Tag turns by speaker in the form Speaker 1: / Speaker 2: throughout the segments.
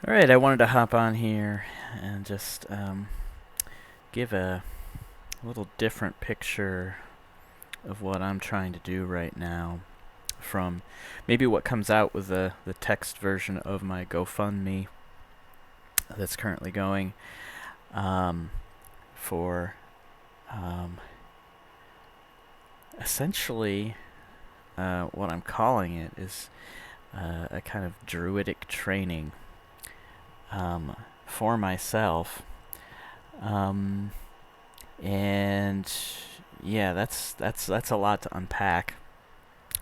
Speaker 1: Alright, I wanted to hop on here and just give a little different picture of what I'm trying to do right now from maybe what comes out with the text version of my GoFundMe that's currently going um, for um, essentially what I'm calling it is a kind of druidic training um, for myself. Um, and yeah, that's a lot to unpack.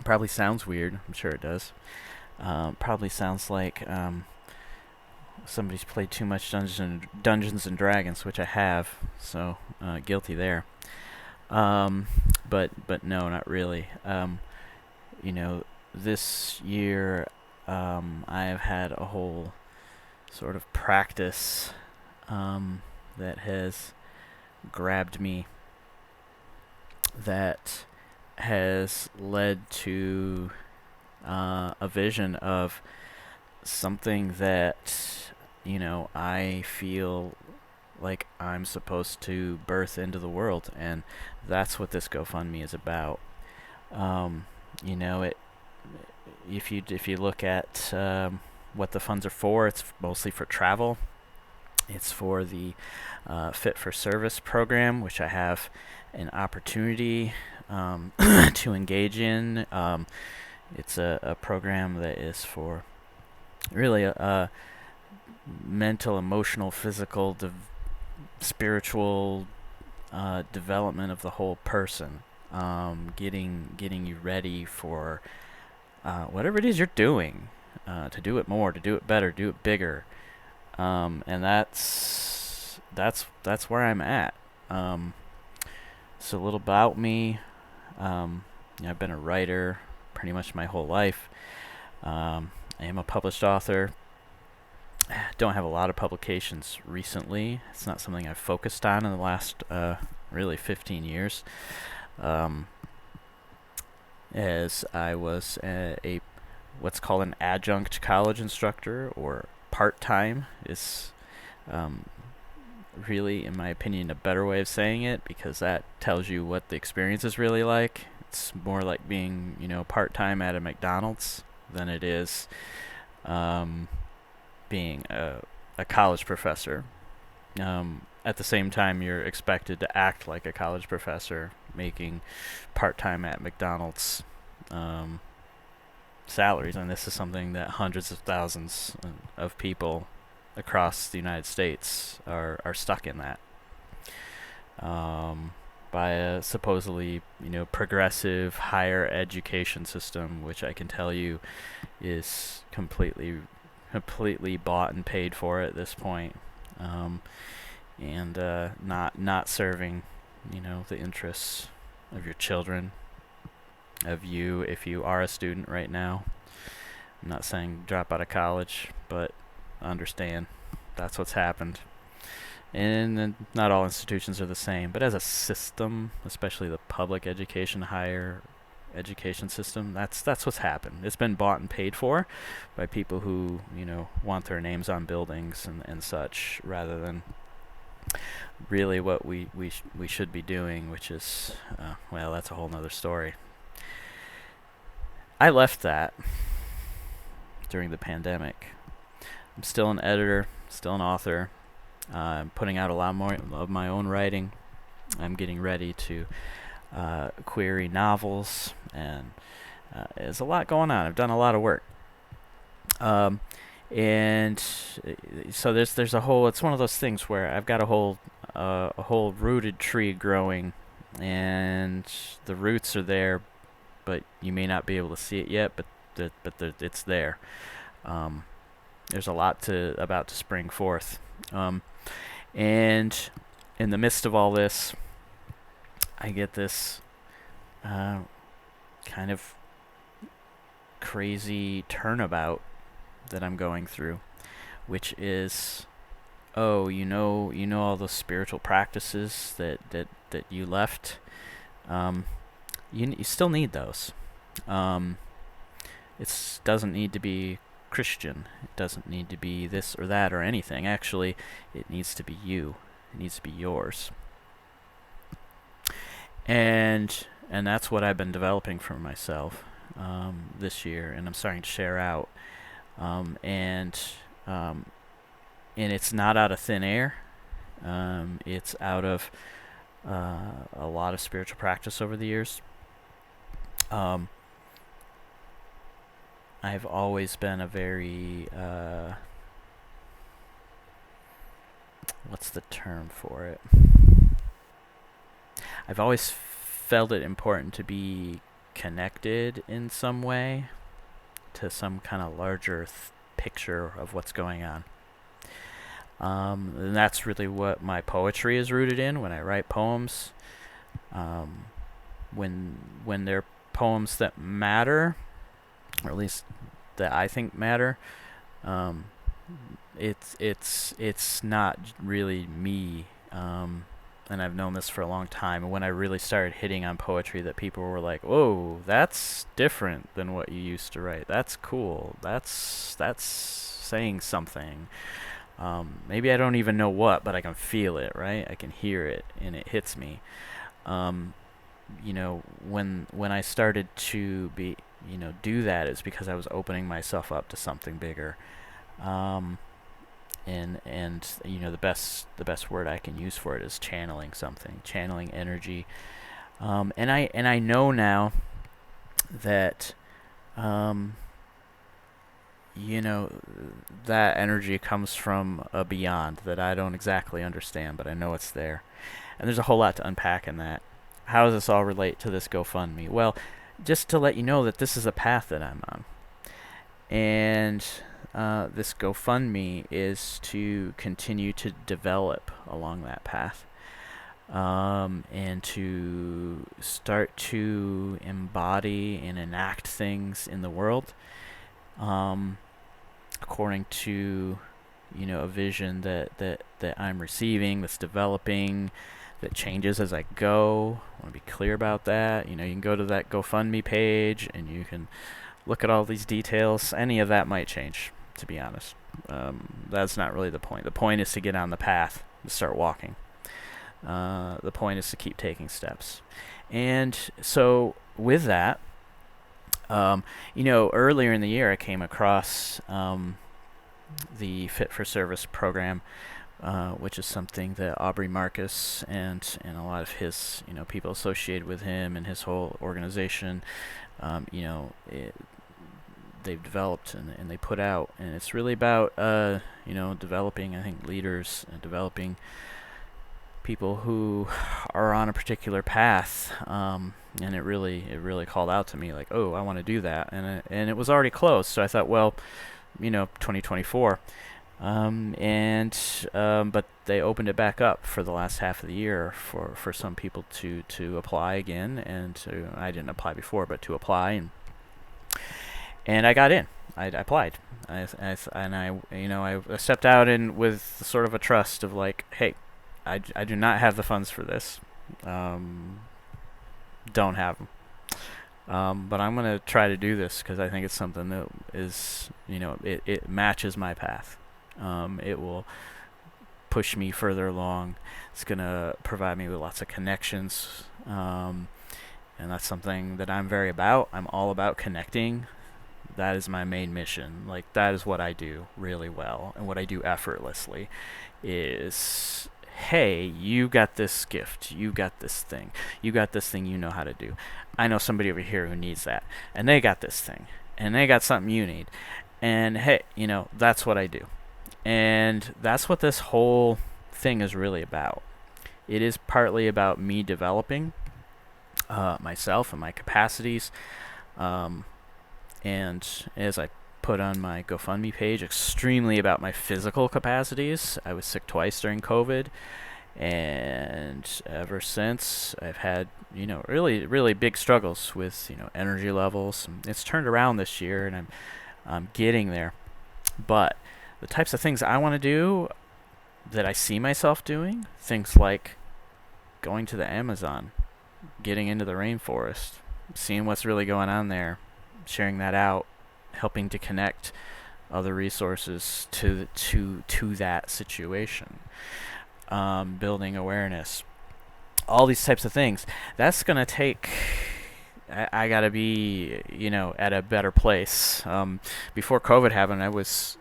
Speaker 1: Probably sounds weird. I'm sure it does. Probably sounds like somebody's played too much Dungeons and Dragons, which I have. So guilty there. Um, but no, not really. You know, this year I have had a whole sort of practice that has grabbed me, that has led to a vision of something that I feel like I'm supposed to birth into the world, and that's what this GoFundMe is about. Um, it if you look at what the funds are for, it's mostly for travel. It's for the Fit for Service program, which I have an opportunity to engage in. It's a program that is for really a mental, emotional, physical, spiritual development of the whole person. Getting you ready for whatever it is you're doing, to do it more, to do it better, do it bigger, and that's where I'm at. Um, so a little about me. I've been a writer pretty much my whole life. I am a published author. Don't have a lot of publications recently. It's not something I've focused on in the last really 15 years. Um, as I was a what's called an adjunct college instructor, or part-time is um, really, in my opinion, a better way of saying it, because that tells you what the experience is really like. It's more like being, part-time at a McDonald's than it is um, being a college professor. At the same time, you're expected to act like a college professor, making part-time at McDonald's um, salaries, and this is something that hundreds of thousands of people across the United States are stuck in that, by a supposedly progressive higher education system, which I can tell you is completely bought and paid for at this point, and not serving the interests of your children, of you if you are a student right now. I'm not saying drop out of college, but understand that's what's happened. And not all institutions are the same, but as a system, especially the public education, higher education system, that's what's happened. It's been bought and paid for by people who want their names on buildings and such, rather than really what we should be doing, which is well, that's a whole nother story. I left that during the pandemic. I'm still an editor, still an author. I'm putting out a lot more of my own writing. I'm getting ready to query novels, and there's a lot going on. I've done a lot of work, and so there's a whole. It's one of those things where I've got a whole rooted tree growing, and the roots are there, but you may not be able to see it yet. It's there. Um, there's a lot about to spring forth. And in the midst of all this, I get this kind of crazy turnabout that I'm going through, which is, oh, all those spiritual practices that you left. Um, you still need those. It doesn't need to be Christian. It doesn't need to be this or that or anything. Actually, it needs to be you. It needs to be yours. And that's what I've been developing for myself this year, and I'm starting to share out. And it's not out of thin air. It's out of a lot of spiritual practice over the years. I've always been a very what's the term for it? I've always felt it important to be connected in some way to some kind of larger picture of what's going on. And that's really what my poetry is rooted in. When I write poems, when they're poems that matter, or at least that I think matter, it's not really me. And I've known this for a long time. And when I really started hitting on poetry, that people were like, "Whoa, that's different than what you used to write. That's cool. That's saying something." Maybe I don't even know what, but I can feel it, right? I can hear it, and it hits me. When I started to do that, it's because I was opening myself up to something bigger. And the best word I can use for it is channeling something, channeling energy. And I know now that that energy comes from a beyond that I don't exactly understand, but I know it's there. And there's a whole lot to unpack in that. How does this all relate to this GoFundMe? Well, just to let you know that this is a path that I'm on. And this GoFundMe is to continue to develop along that path. And to start to embody and enact things in the world according to a vision that I'm receiving, that's developing, that changes as I go. I want to be clear about that. You can go to that GoFundMe page and you can look at all these details. Any of that might change, to be honest. That's not really the point. The point is to get on the path and start walking. The point is to keep taking steps. And so with that, earlier in the year I came across the Fit for Service program, which is something that Aubrey Marcus and a lot of his people associated with him and his whole organization, they've developed and they put out, and it's really about developing, I think, leaders and developing people who are on a particular path, and it really called out to me like, oh, I want to do that, and it was already close, so I thought, well, 2024, but they opened it back up for the last half of the year for some people to apply again, and I didn't apply before, but to apply, and I got in. I applied, I stepped out in with sort of a trust of like, hey, I do not have the funds for this. Don't have them. But I'm going to try to do this because I think it's something that is, it matches my path. It will push me further along. It's going to provide me with lots of connections. And that's something that I'm very about. I'm all about connecting. That is my main mission. Like, that is what I do really well. And what I do effortlessly is, hey, you got this gift, you got this thing you know how to do. I know somebody over here who needs that, and they got this thing, and they got something you need, and hey, that's what I do. And that's what this whole thing is really about. It is partly about me developing myself and my capacities, and as I put on my GoFundMe page, extremely about my physical capacities. I was sick twice during COVID, and ever since I've had really big struggles with energy levels. It's turned around this year, and I'm getting there. But the types of things I want to do, that I see myself doing, things like going to the Amazon, getting into the rainforest, seeing what's really going on there, sharing that out, helping to connect other resources to that situation. Building awareness, all these types of things. That's gonna take. I gotta be, at a better place. Before COVID happened, I was,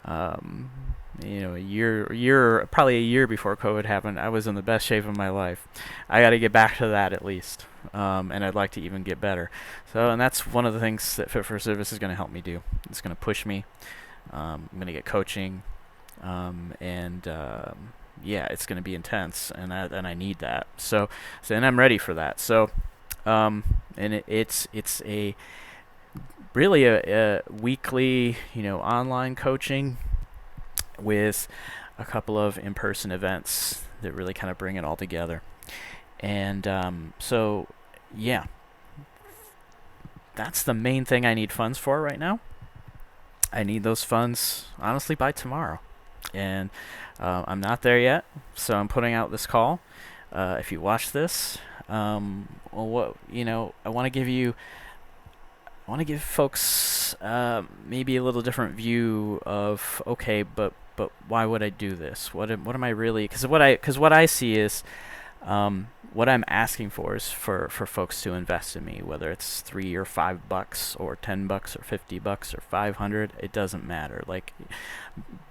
Speaker 1: um, probably a year before COVID happened, I was in the best shape of my life. I got to get back to that at least, and I'd like to even get better. So, and that's one of the things that Fit for Service is going to help me do. It's going to push me. I'm going to get coaching, and yeah, it's going to be intense, and I need that. And I'm ready for that. So, and it's a really a weekly, online coaching with a couple of in-person events that really kind of bring it all together. And so, yeah, that's the main thing I need funds for right now. I need those funds, honestly, by tomorrow. And I'm not there yet, so I'm putting out this call. If you watch this, I want to give folks maybe a little different view of, okay, but why would I do this? What am I really? Because what I see is, what I'm asking for is for folks to invest in me, whether it's $3 or $5 or $10 or $50 or 500. It doesn't matter.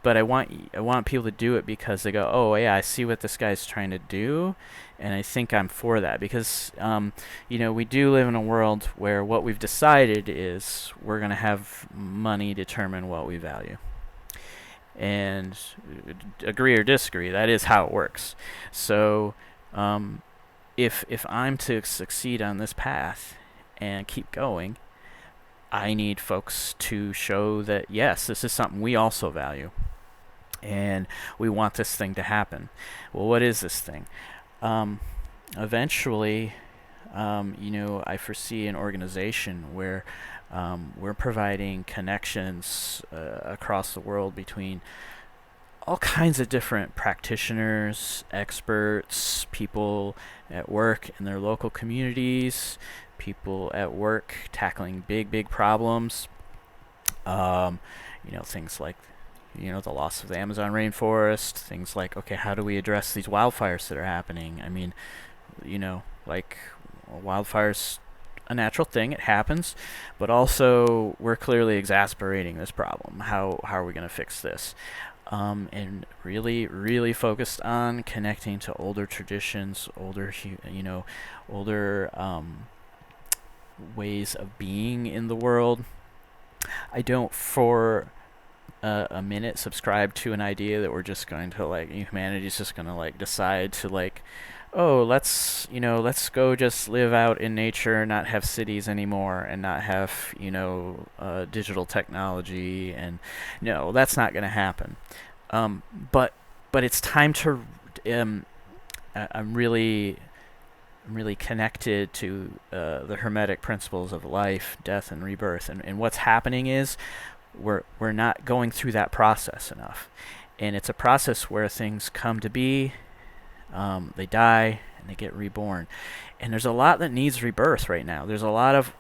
Speaker 1: But I want people to do it because they go, oh yeah, I see what this guy's trying to do, and I think I'm for that because we do live in a world where what we've decided is we're going to have money determine what we value. And agree or disagree, that is how it works. So if I'm to succeed on this path and keep going, I need folks to show that yes, this is something we also value, and we want this thing to happen. Well, what is this thing? Eventually, I foresee an organization where we're providing connections across the world between all kinds of different practitioners, experts, people at work in their local communities, people at work tackling big problems. Things like, the loss of the Amazon rainforest, things like, okay, how do we address these wildfires that are happening? I mean, wildfires, a natural thing, it happens, but also we're clearly exacerbating this problem. How are we going to fix this? And really focused on connecting to older traditions, older ways of being in the world. I don't for a minute subscribe to an idea that we're just going to humanity's just going to decide to oh, let's go just live out in nature, not have cities anymore, and not have digital technology. And no, that's not going to happen. But it's time to. I'm really connected to the Hermetic principles of life, death, and rebirth. And what's happening is we're not going through that process enough, and it's a process where things come to be. They die and they get reborn, and there's a lot that needs rebirth right now. There's a lot of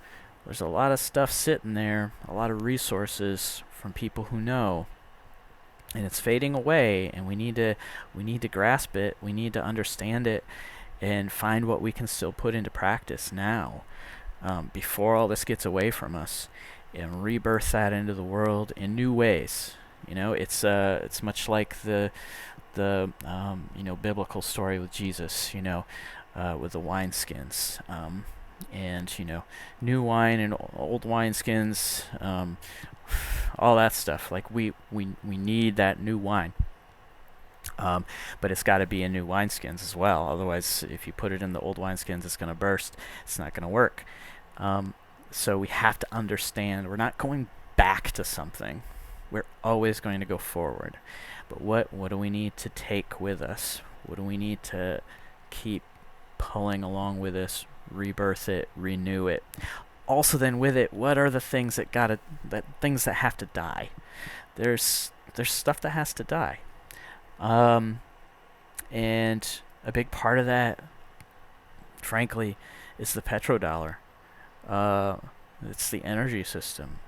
Speaker 1: stuff sitting there, a lot of resources from people who know, and it's fading away. And we need to grasp it. We need to understand it, and find what we can still put into practice now, before all this gets away from us, and rebirth that into the world in new ways. It's much like the biblical story with Jesus, with the wineskins, and new wine and old wineskins, all that stuff. We need that new wine, but it's got to be in new wineskins as well. Otherwise, if you put it in the old wineskins, it's going to burst. It's not going to work. So we have to understand we're not going back to something. We're always going to go forward. But what do we need to take with us? What do we need to keep pulling along with us? Rebirth it, renew it. Also, then with it, what are the things that have to die? There's stuff that has to die. And a big part of that, frankly, is the petrodollar. It's the energy system.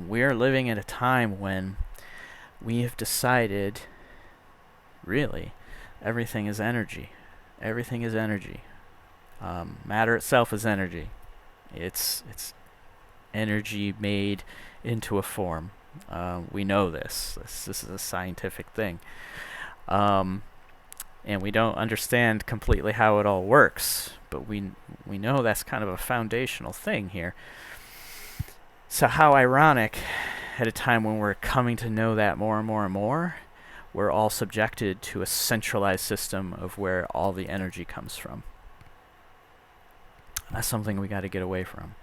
Speaker 1: We are living at a time when we have decided, really, everything is energy. Everything is energy. Matter itself is energy. It's energy made into a form. We know this. This is a scientific thing. And we don't understand completely how it all works, but we know that's kind of a foundational thing here. So how ironic, at a time when we're coming to know that more and more and more, we're all subjected to a centralized system of where all the energy comes from. That's something we got to get away from.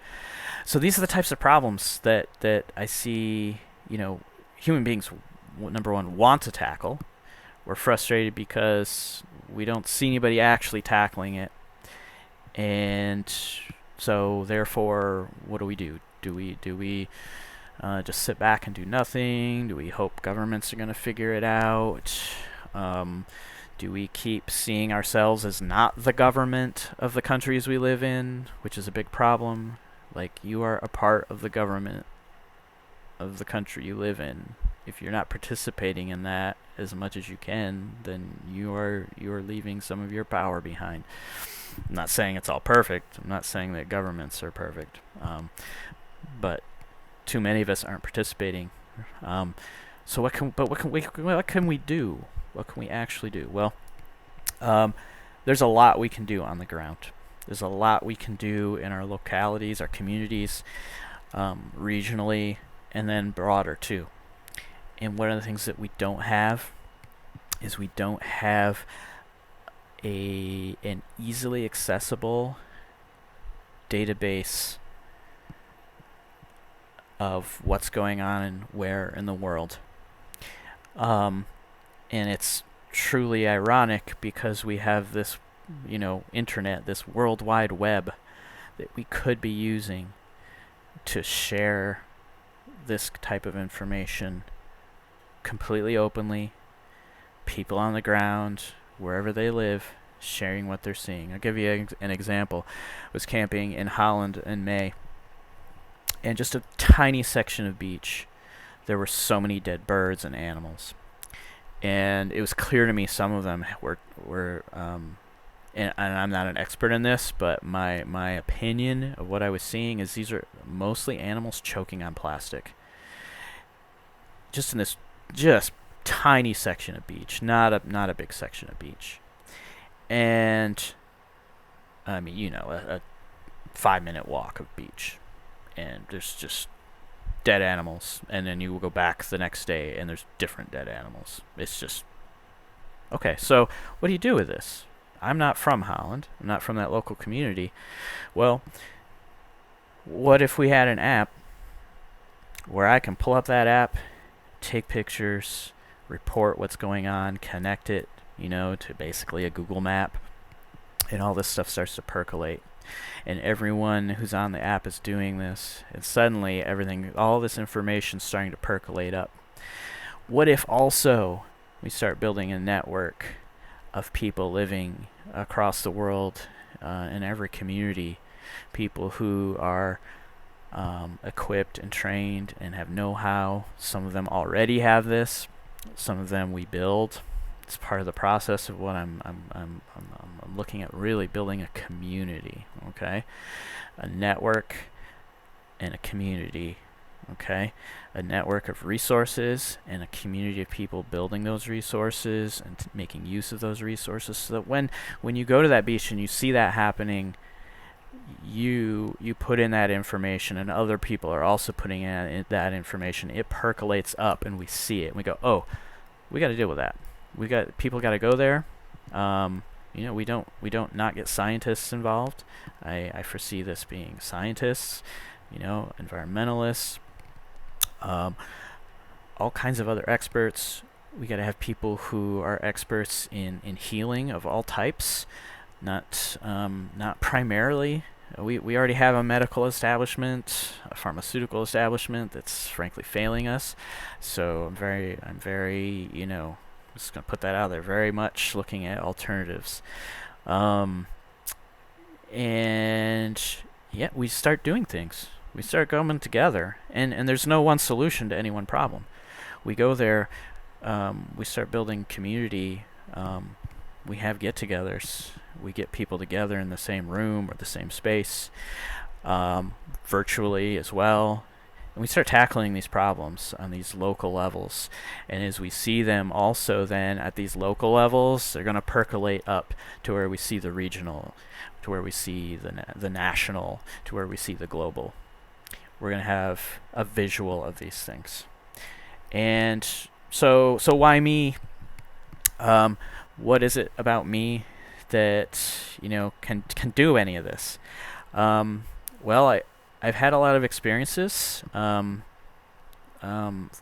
Speaker 1: So these are the types of problems that I see, human beings, number one, want to tackle. We're frustrated because we don't see anybody actually tackling it. And so therefore, what do? Do we just sit back and do nothing? Do we hope governments are going to figure it out? Do we keep seeing ourselves as not the government of the countries we live in, which is a big problem? Like, you are a part of the government of the country you live in. If you're not participating in that as much as you can, then you are leaving some of your power behind. I'm not saying it's all perfect. I'm not saying that governments are perfect. But too many of us aren't participating. So what can we do? What can we actually do? Well, there's a lot we can do on the ground. There's a lot we can do in our localities, our communities, regionally, and then broader too. And one of the things that we don't have is we don't have an easily accessible database of what's going on and where in the world. And it's truly ironic because we have this, internet, this World Wide Web that we could be using to share this type of information completely openly, people on the ground, wherever they live, sharing what they're seeing. I'll give you an example. I was camping in Holland in May, and just a tiny section of beach, there were so many dead birds and animals. And it was clear to me some of them were and I'm not an expert in this, but my opinion of what I was seeing is these are mostly animals choking on plastic. Just in this tiny section of beach, not a big section of beach. And I mean, a 5-minute walk of beach, and there's just dead animals, and then you will go back the next day and there's different dead animals. It's just okay. So what do you do with this? I'm not from Holland. I'm not from that local community. Well, what if we had an app where I can pull up that app, take pictures, report what's going on, connect it, to basically a Google map, and all this stuff starts to percolate. And everyone who's on the app is doing this, and suddenly all this information is starting to percolate up. What if also we start building a network of people living across the world, in every community, people who are equipped and trained and have know-how. Some of them already have this. Some of them we build. It's part of the process of what I'm looking at, really building a community, okay? A network and a community, okay? A network of resources and a community of people building those resources and making use of those resources, so that when you go to that beach and you see that happening, you put in that information, and other people are also putting in that information. It percolates up, and we see it, and we go, oh, we got to deal with that. People got to go there. We don't not get scientists involved. I foresee this being scientists, environmentalists, all kinds of other experts. We got to have people who are experts in healing of all types, not primarily. We already have a medical establishment, a pharmaceutical establishment that's frankly failing us. So I'm very, just gonna put that out there, very much looking at alternatives. And yeah, we start doing things. We start coming together, and there's no one solution to any one problem. We go there, we start building community. We have get-togethers. We get people together in the same room or the same space, virtually as well. And we start tackling these problems on these local levels. And as we see them also then at these local levels, they're going to percolate up to where we see the regional, to where we see the national, to where we see the global. We're going to have a visual of these things. And so why me? What is it about me that can do any of this? Well, I've had a lot of experiences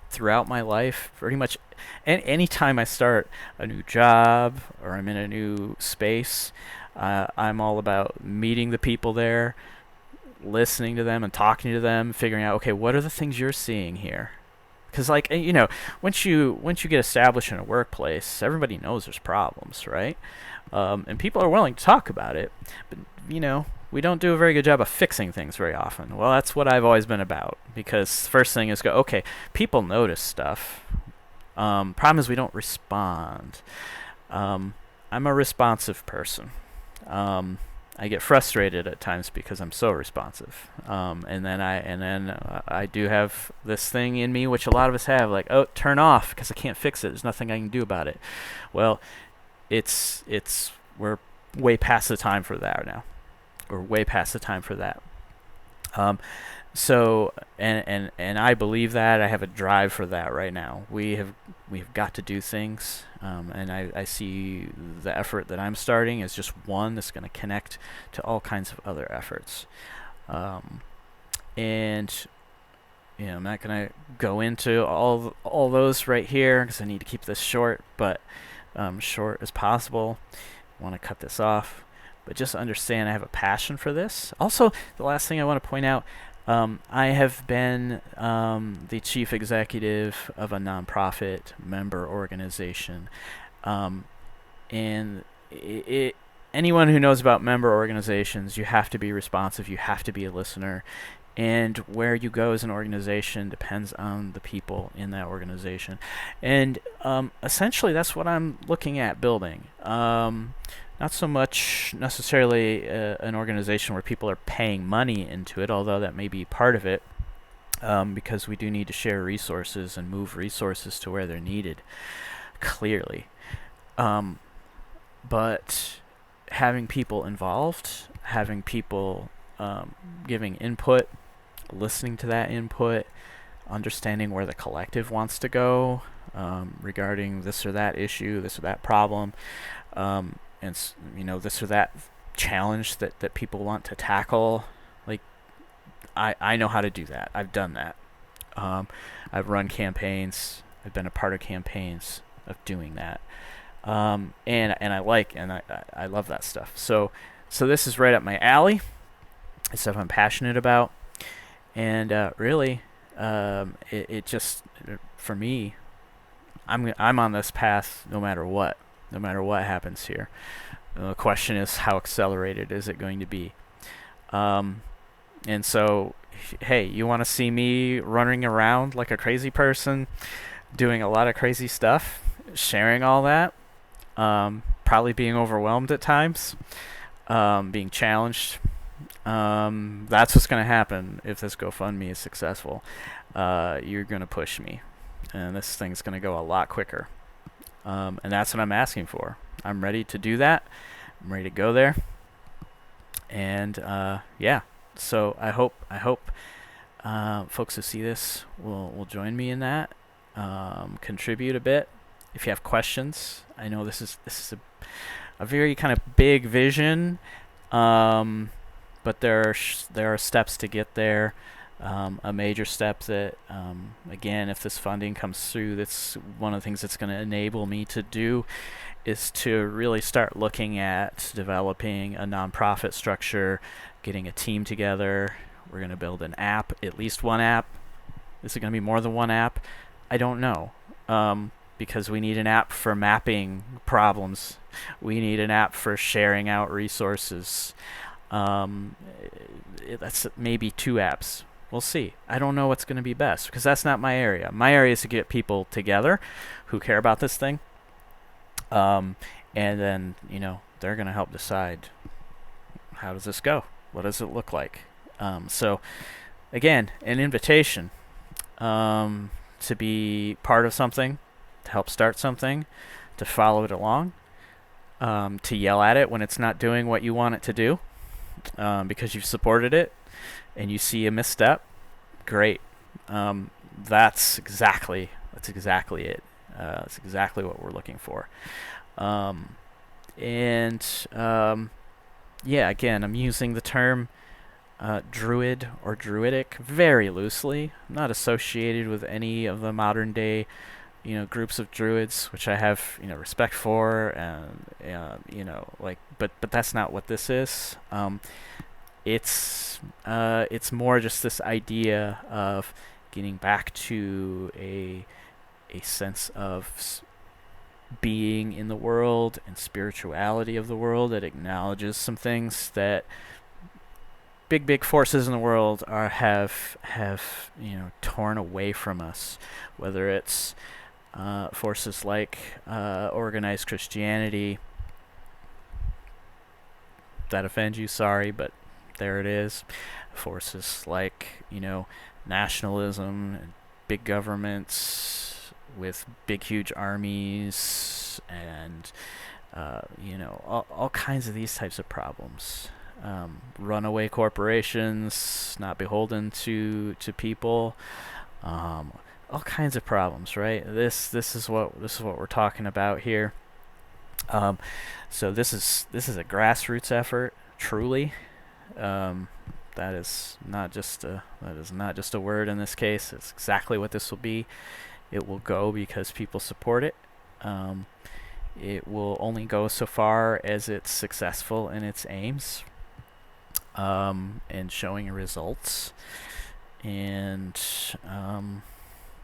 Speaker 1: throughout my life. Pretty much any time I start a new job or I'm in a new space, I'm all about meeting the people there, listening to them and talking to them, figuring out, okay, what are the things you're seeing here? Because, once you get established in a workplace, everybody knows there's problems, right? And people are willing to talk about it, but we don't do a very good job of fixing things very often. Well, that's what I've always been about, because first thing is okay, people notice stuff. Problem is we don't respond. I'm a responsive person. I get frustrated at times because I'm so responsive. And then I do have this thing in me, which a lot of us have, like, oh, turn off because I can't fix it. There's nothing I can do about it. Well, we're way past the time for that now. We're way past the time for that. So I believe that. I have a drive for that right now. We've got to do things, and I see the effort that I'm starting as just one that's going to connect to all kinds of other efforts. And I'm not going to go into all those right here because I need to keep this short, but short as possible. I want to cut this off. But just understand I have a passion for this. Also, the last thing I want to point out, I have been the chief executive of a nonprofit member organization. And anyone who knows about member organizations, you have to be responsive, you have to be a listener. And where you go as an organization depends on the people in that organization. And essentially, that's what I'm looking at building. Not so much necessarily an organization where people are paying money into it, although that may be part of it, because we do need to share resources and move resources to where they're needed, clearly. But having people involved, having people giving input, listening to that input, understanding where the collective wants to go regarding this or that issue, this or that problem, and this or that challenge that people want to tackle. Like, I know how to do that. I've done that. I've run campaigns. I've been a part of campaigns of doing that. And I love that stuff. So this is right up my alley. It's stuff I'm passionate about. And really, it just, for me, I'm on this path no matter what happens here. The question is, how accelerated is it going to be? And so, hey, you want to see me running around like a crazy person, doing a lot of crazy stuff, sharing all that, probably being overwhelmed at times, being challenged. That's what's going to happen if this GoFundMe is successful. You're going to push me, and this thing's going to go a lot quicker. And that's what I'm asking for. I'm ready to do that. I'm ready to go there. And yeah, so I hope folks who see this will join me in that. Contribute a bit. If you have questions, I know this is a very kind of big vision, but there are steps to get there. A major step that, again, if this funding comes through, that's one of the things that's going to enable me to do, is to really start looking at developing a nonprofit structure, getting a team together. We're going to build an app, at least one app. Is it going to be more than one app? I don't know, because we need an app for mapping problems. We need an app for sharing out resources. That's maybe two apps. We'll see. I don't know what's going to be best because that's not my area. My area is to get people together who care about this thing. And then, they're going to help decide, how does this go? What does it look like? So, again, an invitation to be part of something, to help start something, to follow it along, to yell at it when it's not doing what you want it to do, because you've supported it and you see a misstep. Great. That's exactly it. That's exactly what we're looking for. Again, I'm using the term druid or druidic very loosely. I'm not associated with any of the modern day, groups of druids, which I have, respect for, and but that's not what this is. It's more just this idea of getting back to a sense of being in the world and spirituality of the world that acknowledges some things that big forces in the world have torn away from us, whether it's forces like organized Christianity. If that offends you, sorry, but there it is. Forces like nationalism and big governments with big huge armies and all kinds of these types of problems. Runaway corporations, not beholden to people, all kinds of problems, right? This is what we're talking about here. So this is a grassroots effort, truly. That is not just a word in this case. It's exactly what this will be. It will go because people support it. It will only go so far as it's successful in its aims, and showing results. And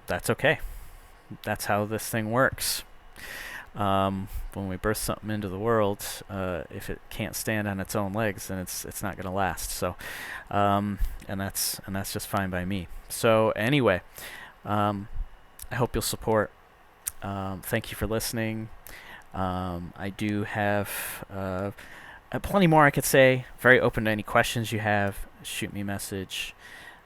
Speaker 1: that's okay. That's how this thing works. When we birth something into the world, if it can't stand on its own legs, then it's not going to last. So, and that's just fine by me. So anyway, I hope you'll support. Thank you for listening. I do have plenty more I could say. Very open to any questions you have. Shoot me a message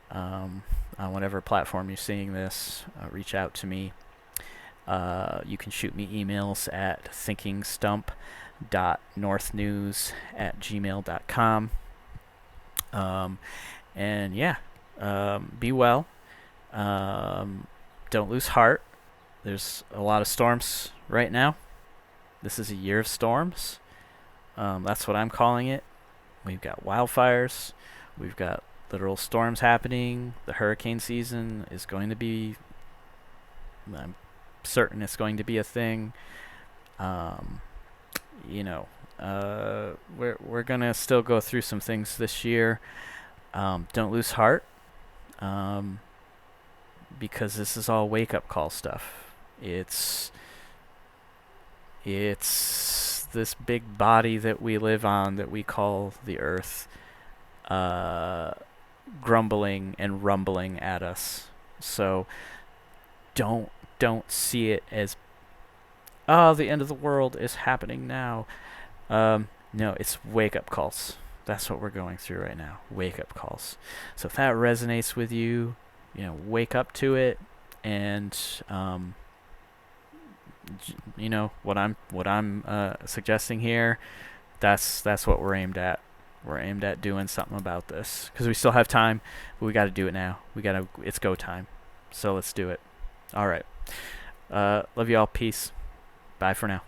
Speaker 1: on whatever platform you're seeing this. Reach out to me. You can shoot me emails at thinkingstump.northnews@gmail.com. Be well. Don't lose heart. There's a lot of storms right now. This is a year of storms. That's what I'm calling it. We've got wildfires. We've got literal storms happening. The hurricane season is going to be, I'm certain it's going to be a thing. We're gonna still go through some things this year. Don't lose heart, because this is all wake-up call stuff. It's this big body that we live on, that we call the Earth, grumbling and rumbling at us. So don't see it as, the end of the world is happening now. No, it's wake-up calls. That's what we're going through right now. Wake-up calls. So if that resonates with you, wake up to it, and what I'm suggesting here, that's what we're aimed at. We're aimed at doing something about this, because we still have time, but we got to do it now. It's go time. So let's do it. All right. Love you all. Peace. Bye for now.